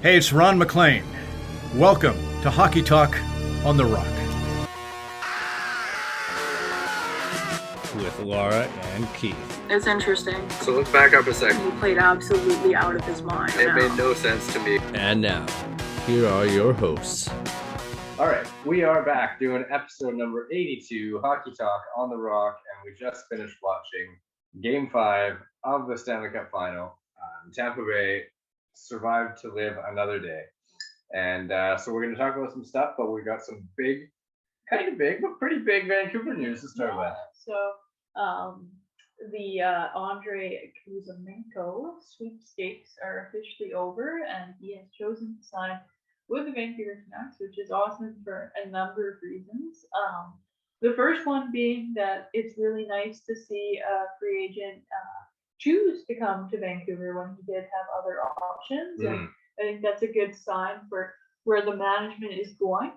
Hey, it's Ron McLean. Welcome to Hockey Talk on the Rock. With Laura and Keith. It's interesting. So let's back up a second. He played absolutely out of his mind. It made no sense to me. And now, here are your hosts. All right, we are back doing episode number 82, Hockey Talk on the Rock, and we just finished watching Game 5 of the Stanley Cup Final. Tampa Bay survived to live another day. And so we're going to talk about some stuff, but we got some big, kind of big, but pretty big Vancouver news to start with. So the Andre Kuzmenko sweepstakes are officially over, and he has chosen to sign with the Vancouver Canucks, which is awesome for a number of reasons. The first one being that it's really nice to see a free agent choose to come to Vancouver when he did have other options. And I think that's a good sign for where the management is going.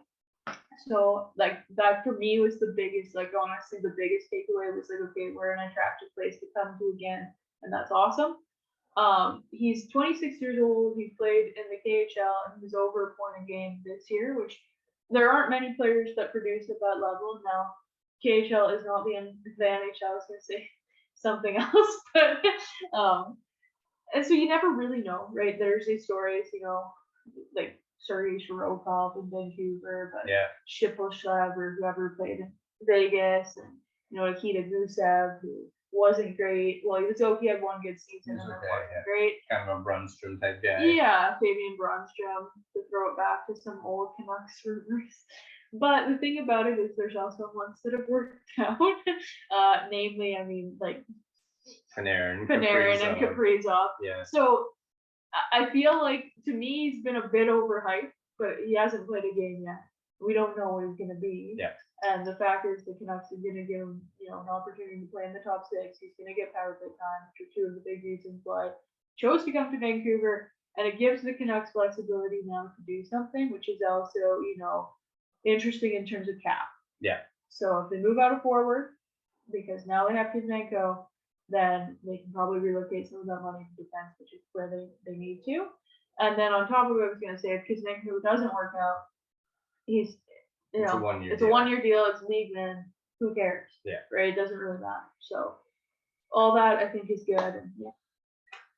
So like that for me was the biggest, like honestly the biggest takeaway was like, okay, we're an attractive place to come to again, and that's awesome. He's 26 years old. He played in the KHL and he was over a point a game this year, which there aren't many players that produce at that level. Now, KHL is not the NHL. I was gonna say something else, but and so you never really know, right? There's these stories, you know, like Sergei Shirokov in Vancouver, but Shipolshev or whoever played in Vegas, and you know, Nikita Gusev, who wasn't great. Well, he was okay. He had one good season, and then wasn't great. Kind of a Brunstrom type guy. Yeah, Fabian Brunstrom, to throw it back to some old Canucks rumors. But the thing about it is there's also ones that have worked out. Namely, I mean, like Panarin and Kaprizov. Yeah. So I feel like, to me, he's been a bit overhyped, but he hasn't played a game yet. We don't know what he's going to be. Yeah. And the fact is the Canucks are going to give him, you know, an opportunity to play in the top six. He's going to get power play time, which are two of the big reasons why he chose to come to Vancouver. And it gives the Canucks flexibility now to do something, which is also, you know, interesting in terms of cap. Yeah. So if they move out of forward, because now they have Kuzmenko, then they can probably relocate some of that money to defense, which is where they need to. And then on top of it, I was going to say, if Kuzmenko doesn't work out, he's, you know, it's a one-year deal. It's league-in. Who cares? Yeah. Right? It doesn't really matter. So all that I think is good. And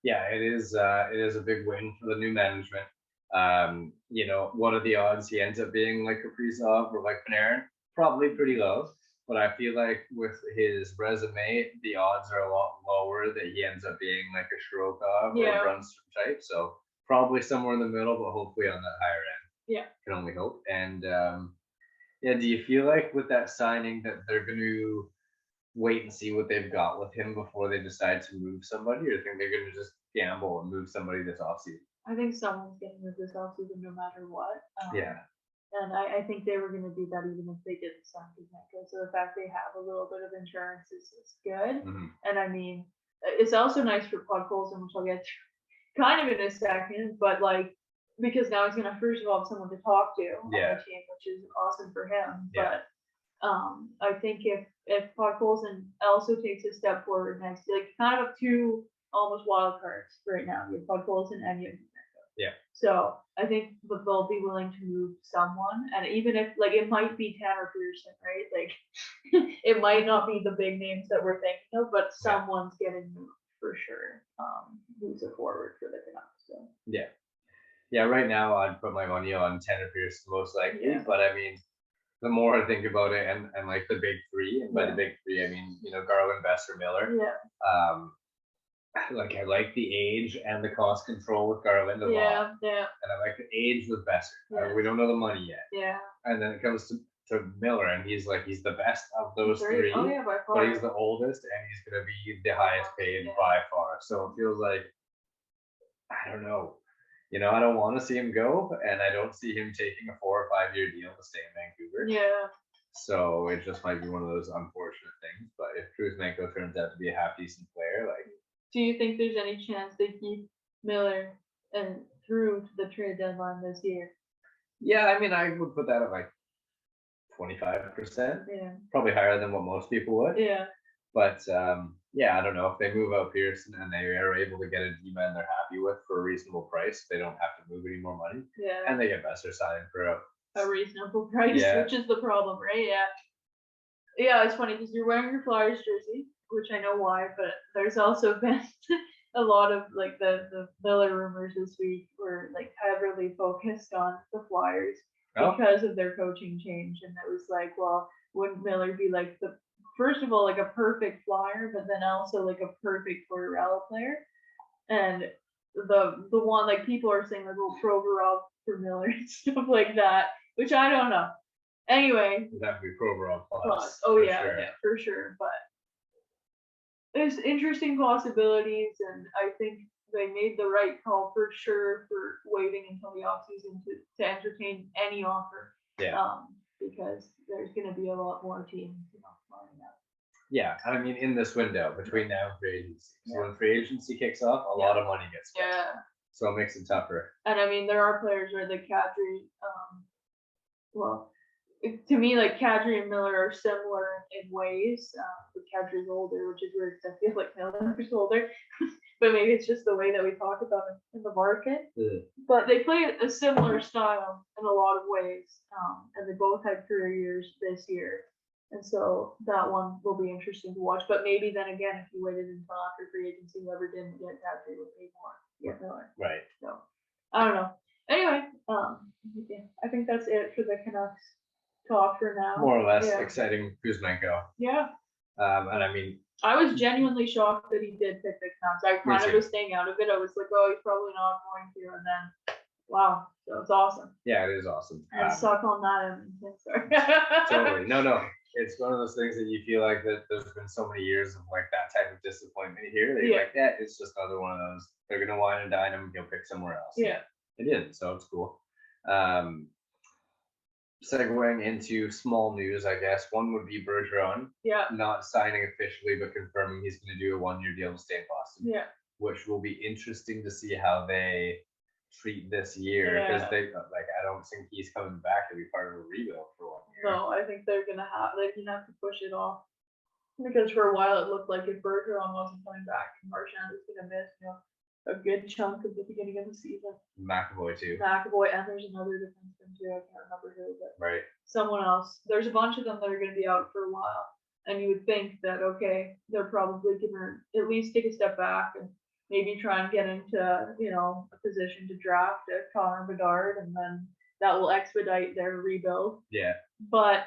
yeah, it is a big win for the new management. You know, what are the odds he ends up being like Kaprizov or like Panarin? Probably pretty low. But I feel like with his resume, the odds are a lot lower that he ends up being like a Shirokov or a Brunstrom type. So probably somewhere in the middle, but hopefully on that higher end. Yeah. Can only hope. And do you feel like with that signing that they're going to wait and see what they've got with him before they decide to move somebody, or think they're going to just gamble and move somebody this offseason? I think someone's getting moved this offseason no matter what. And I think they were going to do that even if they didn't sign Kuzmenko. So the fact they have a little bit of insurance is good. And I mean, it's also nice for Podkolzin, which I'll get to kind of in a second, but like, because now he's going to first of all have someone to talk to on the team, which is awesome for him. Yeah. But I think if Podkolzin also takes a step forward next, like kind of two almost wild cards right now. You have Podkolzin and you have Kuzmenko. Yeah. So I think that they'll be willing to move someone, and even if like it might be Tanner Pearson, right? Like it might not be the big names that we're thinking of, but someone's getting moved for sure. Who's a forward for the Canucks? So. Yeah. Right now, I'd put my money on Tanner Pearson most likely, but I mean, the more I think about it, and like the big three, and by the big three, I mean, you know, Garland, Besser, Miller. Yeah. Like I like the age and the cost control with Garland a lot. Yeah. And I like the age with Besser. Yeah. We don't know the money yet. Yeah. And then it comes to Miller, and he's the best of those three. Oh yeah, by far. But he's the oldest, and he's gonna be the highest paid by far. So it feels like, I don't know. You know, I don't want to see him go, and I don't see him taking a 4 or 5 year deal to stay in Vancouver. Yeah. So it just might be one of those unfortunate things. But if Kuzmenko turns out to be a half decent player, like. Do you think there's any chance they keep Miller and through to the trade deadline this year? Yeah, I mean, I would put that at like 25%. Yeah. Probably higher than what most people would. Yeah. But yeah, I don't know if they move out Pearson and they are able to get a D-man they're happy with for a reasonable price. They don't have to move any more money, Yeah. and they get Besser signing for a reasonable price, Yeah. which is the problem, right? Yeah. Yeah, it's funny because you're wearing your Flyers jersey, which I know why, but there's also been a lot of like the Miller rumors this week were like heavily focused on the Flyers because of their coaching change, and it was like, well, wouldn't Miller be like the first of all like a perfect Flyer, but then also like a perfect Tortorella player, and the one like people are saying like Provorov for Miller and stuff like that, which I don't know. Anyway, that would be Provorov plus. oh yeah, yeah, for sure. But there's interesting possibilities, and I think they made the right call for sure for waiting until the offseason to entertain any offer. Yeah. Because there's going to be a lot more teams, lining up. Yeah, I mean, in this window between now and free agency. So Yeah. when free agency kicks off, a lot of money gets spent. Yeah. So it makes it tougher. And I mean, there are players where the Kadri, to me, like Kadri and Miller are similar in ways. But Kadri's older, which is weird because I feel like Miller's older. But maybe it's just the way that we talk about him in the market. Yeah. But they play a similar style in a lot of ways. And they both had career years this year. And so that one will be interesting to watch. But maybe then again, if you waited until after free agency, whoever didn't get Kadri would pay more. Get Miller. Right. So I don't know. Anyway, yeah, I think that's it for the Canucks talk for now. More or less Yeah. exciting Kuzmenko. Yeah. And I mean, I was genuinely shocked that he did pick the Canucks. I kind of too. was staying out of it. I was like, oh, he's probably not going to. And then, wow, so it's awesome. yeah, it is awesome. And suck on that. Sorry. Totally. No. It's one of those things that you feel like that there's been so many years of like that type of disappointment here. That you're like, yeah, it's just another one of those. They're going to wine and dine him. He'll pick somewhere else. Yeah. It did. So it's cool. Segueing into small news, I guess. One would be Bergeron. Yeah. Not signing officially, but confirming he's going to do a 1-year deal to stay in Boston. Yeah. Which will be interesting to see how they treat this year, because they I don't think he's coming back to be part of a rebuild for 1 year. No, I think they're gonna have to push it off, because for a while it looked like if Bergeron wasn't coming back, Marchand was gonna miss a good chunk of the beginning of the season. McAvoy too. McAvoy, and there's another defenseman too. I can't remember who, but Right. someone else. There's a bunch of them that are going to be out for a while, and you would think that okay, they're probably gonna at least take a step back and maybe try and get into a position to draft a Connor Bedard, and then that will expedite their rebuild. Yeah. But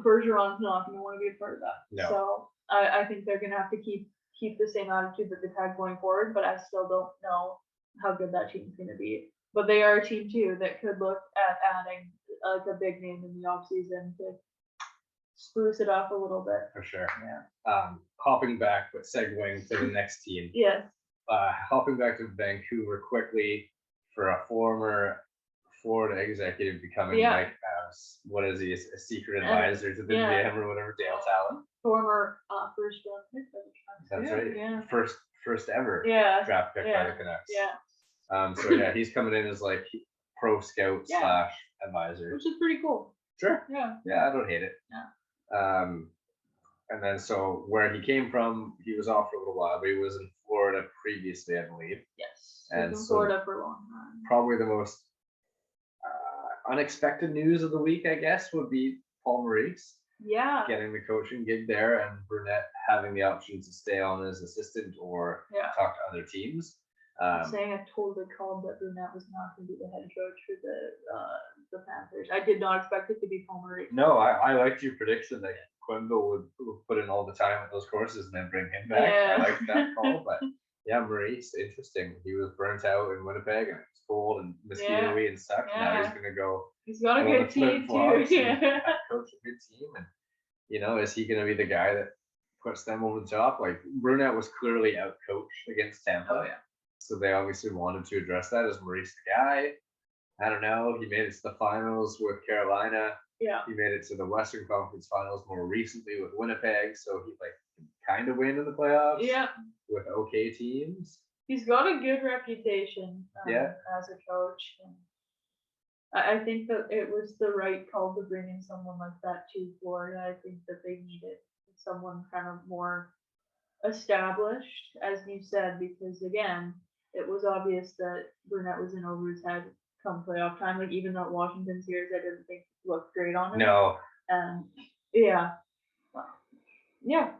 Bergeron's not going to want to be a part of that. No. So I think they're going to have to keep the same attitude that they've had going forward, but I still don't know how good that team's going to be. But they are a team too that could look at adding like a big name in the offseason to spruce it up a little bit. For sure. Yeah. Hopping back, but segueing to the next team. Yes. Hopping back to Vancouver quickly for a former Florida executive becoming what is he, a secret advisor to the GM or whatever, Dale Talon. Former first round pick by the Canucks. That's right. Yeah. First ever draft pick by the Canucks. Yeah. So yeah, he's coming in as like pro scout / advisor. Which is pretty cool. Sure. Yeah. Yeah, I don't hate it. Yeah. And then so where he came from, he was off for a little while, but he was in Florida previously, I believe. Yes. And in so Florida for a long time. Probably the most unexpected news of the week, I guess, would be Paul Maurice. Yeah. Getting the coaching gig there, and Burnett having the option to stay on as assistant or talk to other teams. Saying I totally called that Burnett was not going to be the head coach for the Panthers. I did not expect it to be Paul Maurice. No, I liked your prediction that Quimbo would put in all the time at those courses and then bring him back. Yeah. I liked that call, but yeah, Maurice, interesting. He was burnt out in Winnipeg and it was cold and mosquito-y and sucked. Yeah. Now he's going to go. He's got a good team too. Yeah. Coach a good team, and is he going to be the guy that puts them over the top? Like Burnett was clearly out coached against Tampa. Oh yeah. So they obviously wanted to address that. Is Maurice the guy? I don't know. He made it to the finals with Carolina. Yeah. He made it to the Western Conference Finals more recently with Winnipeg. So he kind of win in the playoffs. Yeah. With okay teams. He's got a good reputation as a coach. And I think that it was the right call to bring in someone like that to Florida. I think that they needed someone kind of more established, as you said, because again, it was obvious that Burnett was in over his head come playoff time. Like even that Washington series, I didn't think looked great on him. No. And yeah,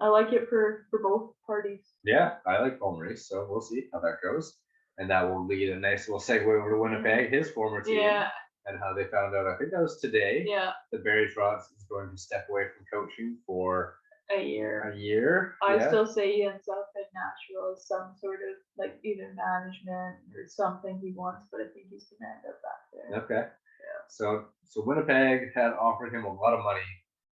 I like it for both parties. Yeah, I like home race, so we'll see how that goes. And that will lead a nice little segue over to Winnipeg, his former team, and how they found out. I think that was today. Yeah. That Barry Trotz is going to step away from coaching for a year. A year. I still say he ends up in Nashville as some sort of like either management or something he wants, but I think he's gonna end up back there. Okay. Yeah. So Winnipeg had offered him a lot of money,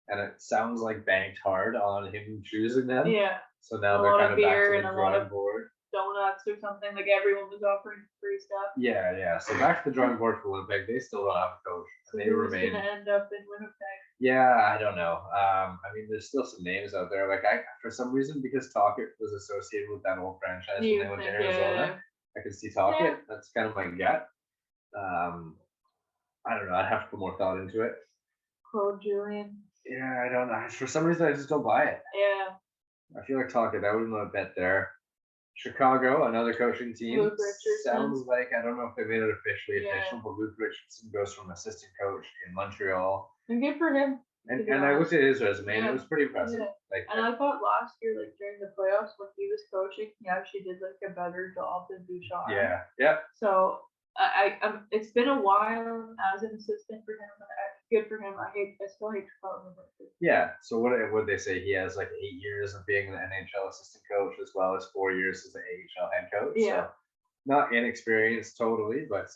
and it sounds like banked hard on him choosing them. Yeah. So now A they're lot kind of of back beer to and the a lot drawing of board. Donuts or something, like everyone was offering free stuff. Yeah. So back to the drawing board for Winnipeg. They still don't have a coach. So They who's remain. gonna end up in Winnipeg? Yeah, I don't know. I mean, there's still some names out there. Like for some reason, because Talkett was associated with that old franchise when they went to Arizona, I could see Talkett. Yeah. That's kind of my gut. I don't know. I'd have to put more thought into it. Claude Julien. Yeah, I don't know. For some reason, I just don't buy it. Yeah. I feel like Talkett. I wouldn't want to bet there. Chicago, another coaching team. Luke Richardson. Sounds like, I don't know if they made it officially Yeah. official, but Luke Richardson goes from assistant coach in Montreal. And good for him. And I looked at his resume, and Yeah. it was pretty impressive. Yeah. Like, And I thought last year, like during the playoffs when he was coaching, he actually did like a better job than Bouchard. yeah. So I it's been a while as an assistant for him. Good for him. I still hate to call him a Yeah. So what would they say? He has like 8 years of being an NHL assistant coach as well as 4 years as an AHL head coach. Yeah. So not inexperienced totally, but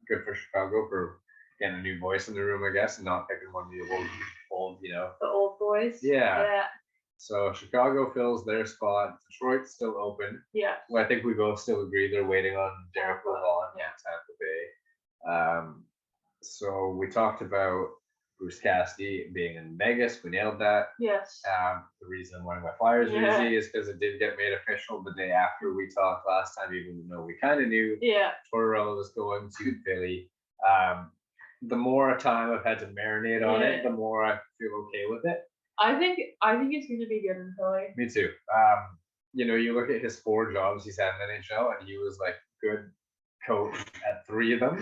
good for Chicago for getting a new voice in the room, I guess, and not picking one of the old, The old boys. Yeah. Yeah. So Chicago fills their spot. Detroit's still open. Yeah. Well, I think we both still agree they're waiting on Derek Lavon Yeah. in Tampa Bay. So we talked about Bruce Cassidy being in Vegas. We nailed that. Yes. The reason I'm wearing my Flyers Yeah. jersey is because it did get made official the day after we talked last time, even though we kind of knew Yeah. Tortorella was going to Philly. The more time I've had to marinate on it, the more I feel okay with it. I think it's going to be good in Philly. Me too. You look at his 4 jobs he's had in the NHL, and he was like good coach at 3 of them.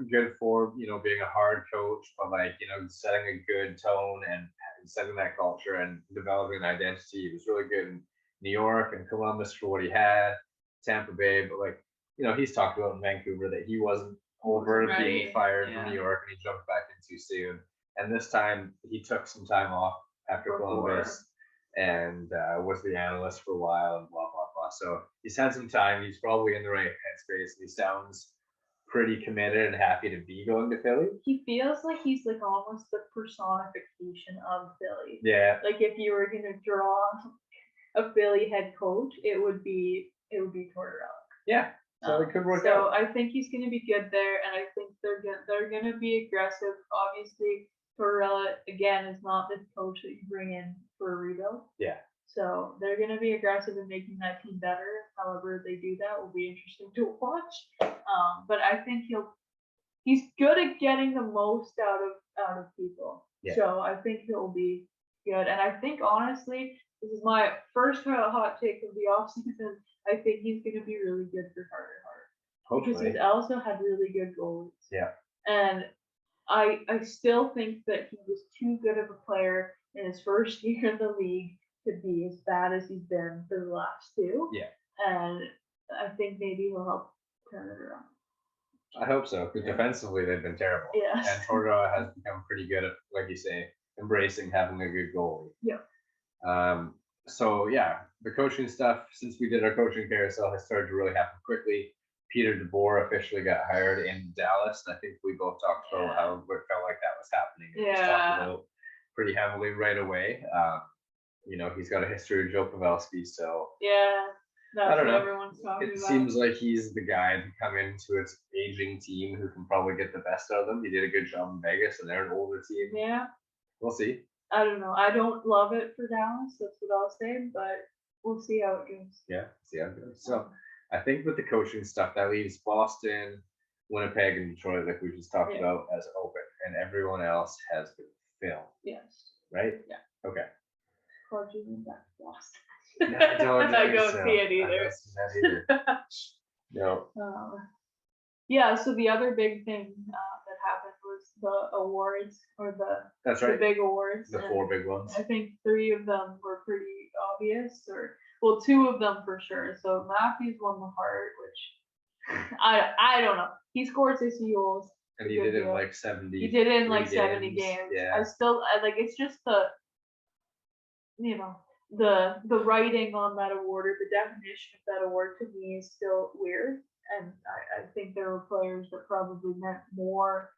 Good for being a hard coach, but like setting a good tone and setting that culture and developing an identity. He was really good in New York and Columbus for what he had, Tampa Bay, but like he's talked about in Vancouver that he wasn't over being fired from New York, and he jumped back in too soon. And this time he took some time off after Columbus and was the analyst for a while and blah blah blah. So he's had some time. He's probably in the right headspace. He sounds pretty committed and happy to be going to Philly. He feels like he's like almost the personification of Philly. Yeah. Like if you were gonna draw a Philly head coach, it would be Tortorella. Yeah. So it could work out. So I think he's going to be good there, and I think they're going to be aggressive. Obviously, Tortorella again is not the coach that you bring in for a rebuild. Yeah. So they're going to be aggressive in making that team better. However they do that will be interesting to watch. But I think he's good at getting the most out of people. Yeah. So I think he'll be good, and I think honestly, this is my first hot take of the offseason. I think he's going to be really good for Carter Hart. Hopefully. Because he's also had really good goalies. Yeah. And I still think that he was too good of a player in his first year in the league to be as bad as he's been for the last 2. Yeah. And I think maybe he'll help turn it around. I hope so, because defensively they've been terrible. Yeah. And Tortorella has become pretty good at, like you say, embracing having a good goalie. Yeah. So yeah, the coaching stuff, since we did our coaching carousel, has started to really happen quickly. Peter DeBoer officially got hired in Dallas, and I think we both talked about how it felt like that was happening. It was talked about pretty heavily right away. He's got a history of Joe Pavelski, so that's I don't know. what everyone's talking it about. seems like he's the guy to come into its aging team who can probably get the best out of them. He did a good job in Vegas, and they're an older team. Yeah. We'll see. I don't know. I don't love it for Dallas. That's what I'll say, but we'll see how it goes. Yeah, see how it goes. So I think with the coaching stuff, that leaves Boston, Winnipeg, and Detroit, like we just talked about, as open, and everyone else has been filled. Yes. Right? Yeah. Okay. Claude Julien back to Boston. No, I don't I think don't so. see it I either. don't see that either. No. Yeah, so the other big thing that happened was the awards, or That's the right. big awards. The and 4 big ones. I think 3 of them were pretty obvious, or well, 2 of them for sure. So Matthews won the Hart, which I don't know. He scored 60 goals. And he did it in like 70. He did it in like 70 games. Yeah. I like, it's just the writing on that award, or the definition of that award, to me is still weird. And I think there were players that probably meant more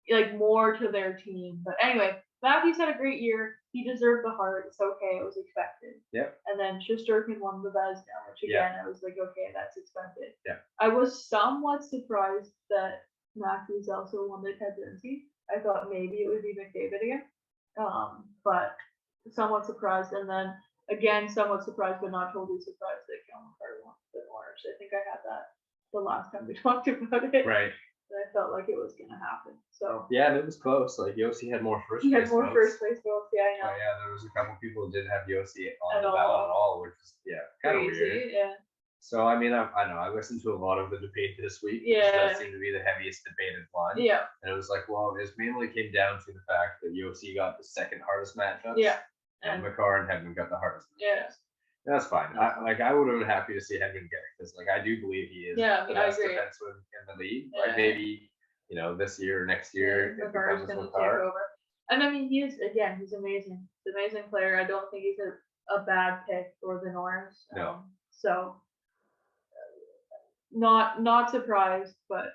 to their team. But anyway, Matthews had a great year. He deserved the Hart. It's okay. It was expected. Yep. And then Shesterkin won the Vezina, which again, I was like, okay, that's expected. Yeah. I was somewhat surprised that Matthews also won the Tedzinski. I thought maybe it would be McDavid again. But somewhat surprised. And then again, somewhat surprised, but not totally surprised that Kuzmenko won the Orange. I think I had that the last time we talked about it. Right. I felt like it was gonna happen. So yeah, and it was close. Like Yossi had more first. He had place more votes. first place votes. Yeah, I know. Oh, yeah, there was a couple people who didn't have Yossi on At the all. ballot at all, which is kind of Crazy. weird. Yeah. So I mean, I know I listened to a lot of the debate this week. Yeah. That seemed to be the heaviest debated one. Yeah. And it was like, well, it mainly came down to the fact that Yossi got the second hardest matchups. Yeah. And Makar and Hedman got the hardest. Yeah. That's fine. I would have been happy to see Hedman get it, because I do believe he is Yeah, the I best agree. defenseman in the league. Yeah. Maybe this year or next year it Makar's becomes gonna take Makar. over. And I mean, he's amazing. He's an amazing player. I don't think he's a bad pick for the Norris. No. So not surprised, but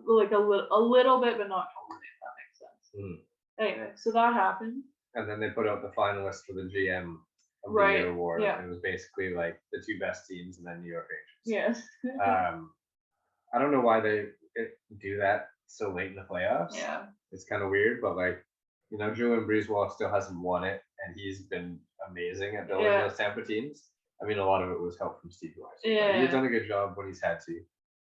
like a little bit, but not totally, if that makes sense. Mhm. Anyway, so that happened. And then they put out the finalists for the GM of the Right, Year award. yeah. And it was basically like the 2 best teams and then New York Rangers. Yes. I don't know why they do that so late in the playoffs. Yeah. It's kind of weird, but Julian Breezewall still hasn't won it, and he's been amazing at building Yeah. those Tampa teams. I mean, a lot of it was help from Steve Weiss. Yeah. He's done a good job when he's had to.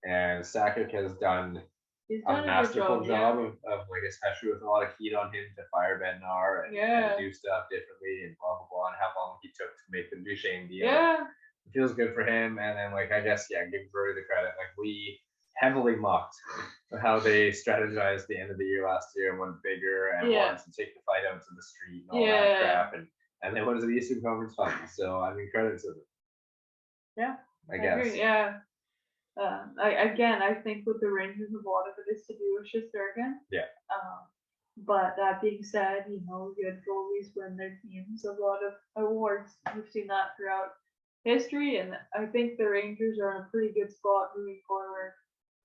And Sakic has done He's a done a good masterful job yeah. of especially with a lot of heat on him to fire Bednar and do stuff differently and blah blah blah, and how long he took to make the Duchesne deal. Yeah. It feels good for him. And then I guess give Drury the credit. We heavily mocked how they strategized the end of the year last year and went bigger and wanted to take the fight out to the street and all that crap, and then went to the Eastern Conference Finals. So I mean, credit to them. Yeah. I guess. Agree, yeah. I think with the Rangers, a lot of it is to do with Shesterkin. Yeah. But that being said, good goalies win their teams a lot of awards. We've seen that throughout history, and I think the Rangers are in a pretty good spot moving forward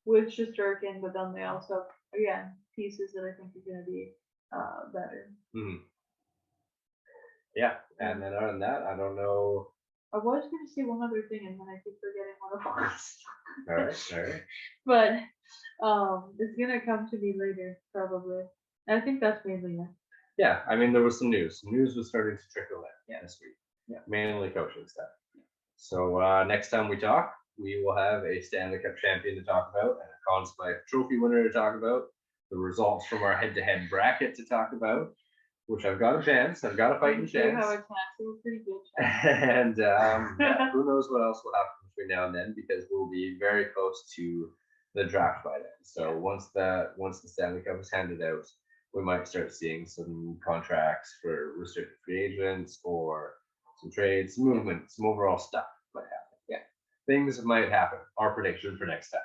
with Shesterkin, but then they also have, again, pieces that I think are going to be better. Mm-hmm. Yeah, and then other than that, I don't know. I was going to say one other thing, and then I keep forgetting what it was. All right. But it's going to come to me later, probably. And I think that's mainly it. Yeah, I mean, there was some news. News was starting to trickle in this week. Yeah. Mainly coaching stuff. So next time we talk, we will have a Stanley Cup champion to talk about, and a Conn Smythe Trophy winner to talk about, the results from our head-to-head bracket to talk about, which I've got a chance. I've got a fighting chance. You have a chance. You're a pretty good chance. And who knows what else will happen between now and then, because we'll be very close to the draft by then. So once the Stanley Cup is handed out, we might start seeing some contracts for restricted free agents, or some trades, some movement, some overall stuff might happen. Yeah, things might happen. Our prediction for next time.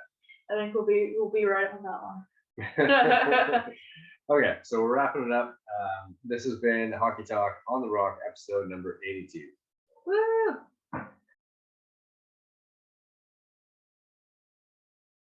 I think we'll be right on that one. Okay, so we're wrapping it up. This has been Hockey Talk on the Rock, episode number 82. Woo!